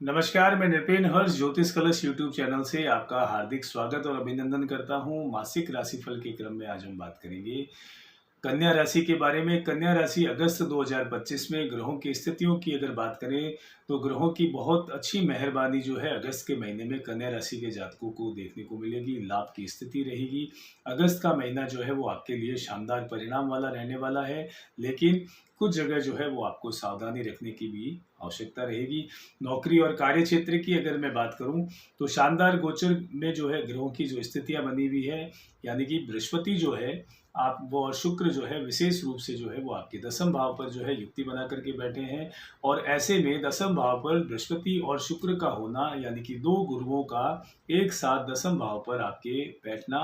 नमस्कार, मैं नितिन हर्ष ज्योतिष कलश यूट्यूब चैनल से आपका हार्दिक स्वागत और अभिनंदन करता हूं। मासिक राशिफल के क्रम में आज हम बात करेंगे कन्या राशि के बारे में। कन्या राशि अगस्त 2025 में ग्रहों की स्थितियों की अगर बात करें तो ग्रहों की बहुत अच्छी मेहरबानी जो है अगस्त के महीने में कन्या राशि के जातकों को देखने को मिलेगी। लाभ की स्थिति रहेगी। अगस्त का महीना जो है वो आपके लिए शानदार परिणाम वाला रहने वाला है, लेकिन कुछ जगह जो है वो आपको सावधानी रखने की भी आवश्यकता रहेगी। नौकरी और कार्य क्षेत्र की अगर मैं बात करूं तो शानदार गोचर में जो है ग्रहों की जो स्थितियां बनी हुई है, यानी कि बृहस्पति जो है आप वो और शुक्र जो है विशेष रूप से जो है वो आपके दसम भाव पर जो है युक्ति बना करके बैठे हैं। और ऐसे में दसम भाव पर बृहस्पति और शुक्र का होना, यानी कि दो गुरुओं का एक साथ दसम भाव पर आपके बैठना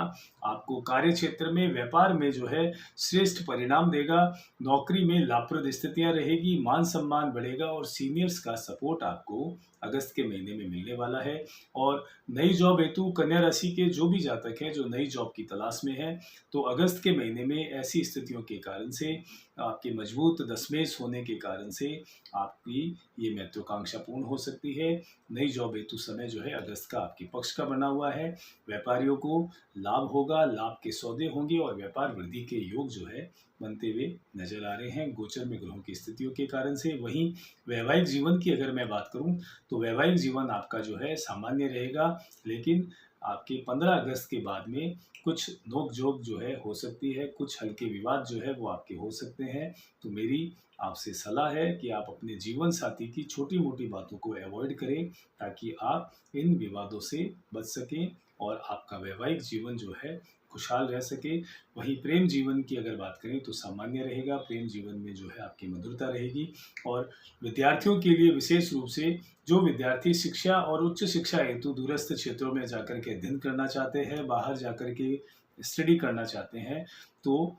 आपको कार्य क्षेत्र में व्यापार में जो है श्रेष्ठ परिणाम देगा। नौकरी में लाभप्रद स्थितियां रहेगी, मान सम्मान बढ़ेगा और सीनियर्स का सपोर्ट आपको अगस्त के महीने में मिलने वाला है। और नई जॉब हेतु कन्या राशि के जो भी जातक हैं जो नई जॉब की तलाश में हैं, तो अगस्त के महीने में ऐसी स्थितियों के कारण से आपके मजबूत दशमेश होने के कारण से आपकी ये महत्वाकांक्षा पूर्ण हो सकती है। नई जॉब हेतु समय जो है अगस्त का आपके पक्ष का बना हुआ है। व्यापारियों को लाभ होगा, लाभ के सौदे होंगे और व्यापार वृद्धि के योग जो है बनते हुए नजर आ रहे हैं गोचर में ग्रहों की स्थितियों के कारण से। वहीं वैवाहिक जीवन की अगर मैं बात करूं तो वैवाहिक जीवन आपका जो है सामान्य रहेगा, लेकिन आपके 15 अगस्त के बाद में कुछ नोक झोंक जो है हो सकती है, कुछ हल्के विवाद जो है वो आपके हो सकते हैं। तो मेरी आपसे सलाह है कि आप अपने जीवन साथी की छोटी मोटी बातों को अवॉइड करें ताकि आप इन विवादों से बच सकें और आपका वैवाहिक जीवन जो है खुशहाल रह सके। वहीं प्रेम जीवन की अगर बात करें तो सामान्य रहेगा। प्रेम जीवन में जो है आपकी मधुरता रहेगी। और विद्यार्थियों के लिए विशेष रूप से जो विद्यार्थी शिक्षा और उच्च शिक्षा हेतु दूरस्थ क्षेत्रों में जाकर के अध्ययन करना चाहते हैं, बाहर जाकर के स्टडी करना चाहते हैं, तो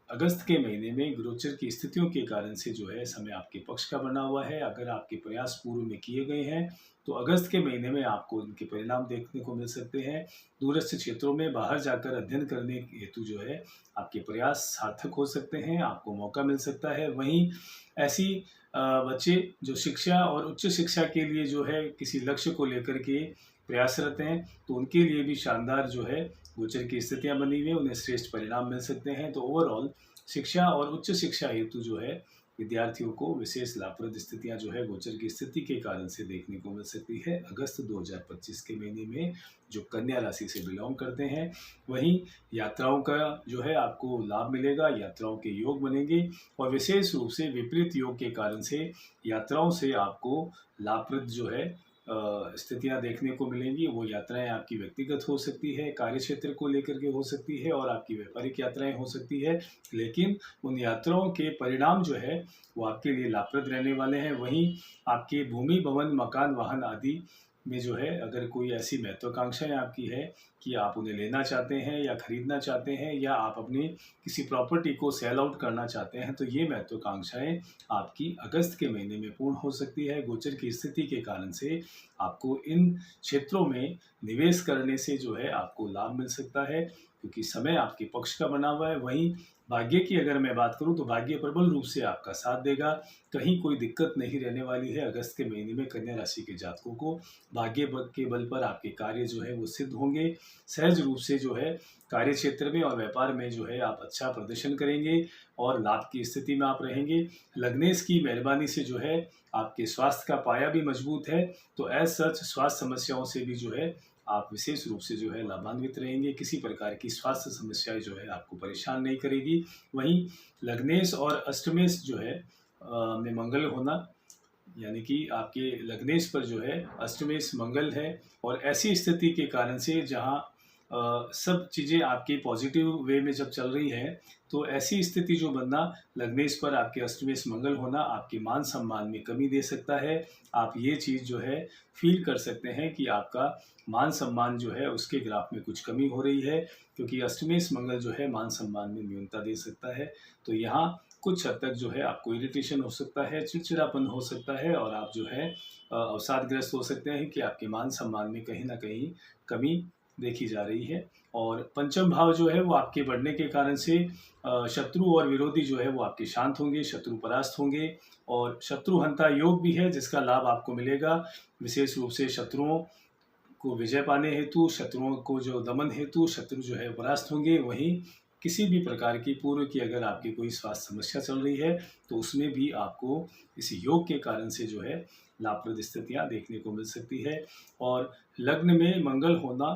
अगस्त के महीने में गोचर की स्थितियों के कारण से जो है समय आपके पक्ष का बना हुआ है। अगर आपके प्रयास पूर्व में किए गए हैं तो अगस्त के महीने में आपको इनके परिणाम देखने को मिल सकते हैं। दूरस्थ क्षेत्रों में बाहर जाकर अध्ययन करने हेतु जो है आपके प्रयास सार्थक हो सकते हैं, आपको मौका मिल सकता है। वहीं ऐसी बच्चे जो शिक्षा और उच्च शिक्षा के लिए जो है किसी लक्ष्य को लेकर के प्रयासरत हैं, तो उनके लिए भी शानदार जो है गोचर की स्थितियां बनी हुई है, उन्हें श्रेष्ठ परिणाम मिल सकते हैं। तो ओवरऑल शिक्षा और उच्च शिक्षा हेतु जो है विद्यार्थियों को विशेष लाभप्रद स्थितियां जो है गोचर की स्थिति के कारण से देखने को मिल सकती है अगस्त 2025 के महीने में जो कन्या राशि से बिलोंग करते हैं। वहीं यात्राओं का जो है आपको लाभ मिलेगा, यात्राओं के योग बनेंगे और विशेष रूप से विपरीत योग के कारण से यात्राओं से आपको लाभप्रद जो है स्थितियां देखने को मिलेंगी। वो यात्राएं आपकी व्यक्तिगत हो सकती है, कार्य क्षेत्र को लेकर के हो सकती है और आपकी व्यापारिक यात्राएं हो सकती है, लेकिन उन यात्राओं के परिणाम जो है वो आपके लिए लाभप्रद रहने वाले हैं। वहीं आपके भूमि भवन मकान वाहन आदि में जो है अगर कोई ऐसी महत्वाकांक्षाएं आपकी है कि आप उन्हें लेना चाहते हैं या खरीदना चाहते हैं या आप अपनी किसी प्रॉपर्टी को सेल आउट करना चाहते हैं, तो ये महत्वाकांक्षाएं आपकी अगस्त के महीने में पूर्ण हो सकती है। गोचर की स्थिति के कारण से आपको इन क्षेत्रों में निवेश करने से जो है आपको लाभ मिल सकता है, क्योंकि समय आपके पक्ष का बना हुआ है। वहीं भाग्य की अगर मैं बात करूं तो भाग्य प्रबल रूप से आपका साथ देगा। कहीं कोई दिक्कत नहीं रहने वाली है। अगस्त के महीने में कन्या राशि के जातकों को भाग्य के बल पर आपके कार्य जो है वो सिद्ध होंगे। सहज रूप से जो है कार्य क्षेत्र में और व्यापार में जो है आप अच्छा प्रदर्शन करेंगे और लाभ की स्थिति में आप रहेंगे। लग्नेश की मेहरबानी से जो है आपके स्वास्थ्य का पाया भी मजबूत है, तो एज सच स्वास्थ्य समस्याओं से भी जो है आप विशेष रूप से जो है लाभान्वित रहेंगे। किसी प्रकार की स्वास्थ्य समस्याएं जो है आपको परेशान नहीं करेगी। वहीं लग्नेश और अष्टमेश जो है में मंगल होना, यानी कि आपके लग्नेश पर जो है अष्टमेश मंगल है और ऐसी स्थिति के कारण से जहाँ सब चीज़ें आपके पॉजिटिव वे में जब चल रही है, तो ऐसी स्थिति जो बनना लग्नेश पर आपके अष्टमेश मंगल होना आपके मान सम्मान में कमी दे सकता है। आप ये चीज़ जो है फील कर सकते हैं कि आपका मान सम्मान जो है उसके ग्राफ में कुछ कमी हो रही है, क्योंकि अष्टमेश मंगल जो है मान सम्मान में न्यूनता दे सकता है। तो यहाँ कुछ हद तक जो है आपको इरिटेशन हो सकता है, चिड़चिड़ापन हो सकता है और आप जो है अवसादग्रस्त हो सकते हैं कि आपके मान सम्मान में कहीं ना कहीं कमी देखी जा रही है। और पंचम भाव जो है वो आपके बढ़ने के कारण से शत्रु और विरोधी जो है वो आपके शांत होंगे, शत्रु परास्त होंगे। और शत्रुहंता योग भी है जिसका लाभ आपको मिलेगा। विशेष रूप से शत्रुओं को विजय पाने हेतु, शत्रुओं को जो दमन हेतु शत्रु जो है परास्त होंगे। वहीं किसी भी प्रकार की पूर्व की अगर आपकी कोई स्वास्थ्य समस्या चल रही है तो उसमें भी आपको इस योग के कारण से जो है लाभप्रद स्थितियाँ देखने को मिल सकती है। और लग्न में मंगल होना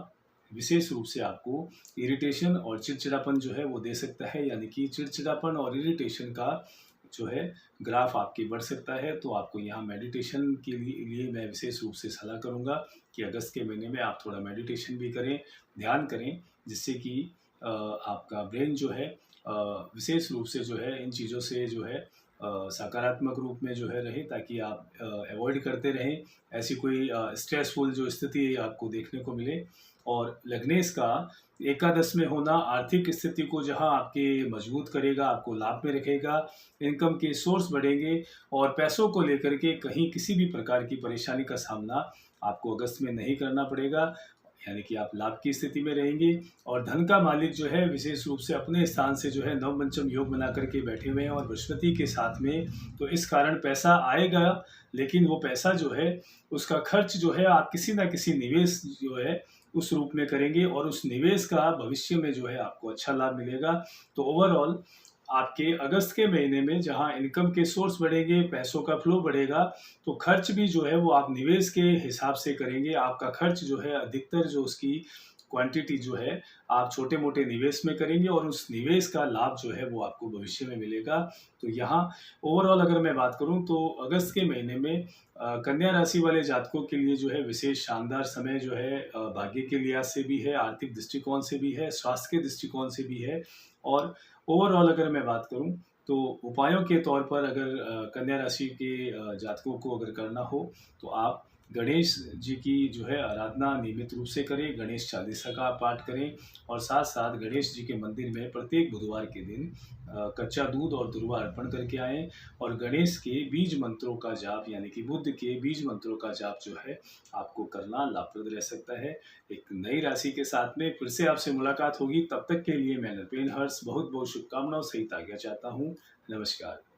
विशेष रूप से आपको इरिटेशन और चिड़चिड़ापन जो है वो दे सकता है, यानी कि चिड़चिड़ापन और इरिटेशन का जो है ग्राफ आपकी बढ़ सकता है। तो आपको यहाँ मेडिटेशन के लिए मैं विशेष रूप से सलाह करूँगा कि अगस्त के महीने में आप थोड़ा मेडिटेशन भी करें, ध्यान करें, जिससे कि आपका ब्रेन जो है विशेष रूप से जो है इन चीज़ों से जो है सकारात्मक रूप में जो है रहे, ताकि आप अवॉइड करते रहें ऐसी कोई स्ट्रेसफुल जो स्थिति आपको देखने को मिले। और लग्नेश का एकादश में होना आर्थिक स्थिति को जहां आपके मजबूत करेगा, आपको लाभ में रखेगा, इनकम के सोर्स बढ़ेंगे और पैसों को लेकर के कहीं किसी भी प्रकार की परेशानी का सामना आपको अगस्त में नहीं करना पड़ेगा, यानी कि आप लाभ की स्थिति में रहेंगे। और धन का मालिक जो है विशेष रूप से अपने स्थान से जो है नवपंचम योग बना करके बैठे हुए हैं और बृहस्पति के साथ में, तो इस कारण पैसा आएगा, लेकिन वो पैसा जो है उसका खर्च जो है आप किसी ना किसी निवेश जो है उस रूप में करेंगे और उस निवेश का भविष्य में जो है आपको अच्छा लाभ मिलेगा। तो ओवरऑल आपके अगस्त के महीने में जहां इनकम के सोर्स बढ़ेंगे, पैसों का फ्लो बढ़ेगा, तो खर्च भी जो है वो आप निवेश के हिसाब से करेंगे। आपका खर्च जो है अधिकतर जो उसकी क्वांटिटी जो है आप छोटे मोटे निवेश में करेंगे और उस निवेश का लाभ जो है वो आपको भविष्य में मिलेगा। तो यहाँ ओवरऑल अगर मैं बात करूँ तो अगस्त के महीने में कन्या राशि वाले जातकों के लिए जो है विशेष शानदार समय जो है भाग्य के लिहाज से भी है, आर्थिक दृष्टिकोण से भी है, स्वास्थ्य के दृष्टिकोण से भी है। और ओवरऑल अगर मैं बात करूं तो उपायों के तौर पर अगर कन्या राशि के जातकों को अगर करना हो तो आप गणेश जी की जो है आराधना नियमित रूप से करें, गणेश चालीसा का पाठ करें और साथ साथ गणेश जी के मंदिर में प्रत्येक बुधवार के दिन कच्चा दूध और दुर्वा अर्पण करके आएँ। और गणेश के बीज मंत्रों का जाप, यानी कि बुद्ध के बीज मंत्रों का जाप जो है आपको करना लाभप्रद रह सकता है। एक नई राशि के साथ में फिर से आपसे मुलाकात होगी, तब तक के लिए मैं नृपेन हर्ष बहुत बहुत शुभकामनाओं सहित आज्ञा चाहता हूँ। नमस्कार।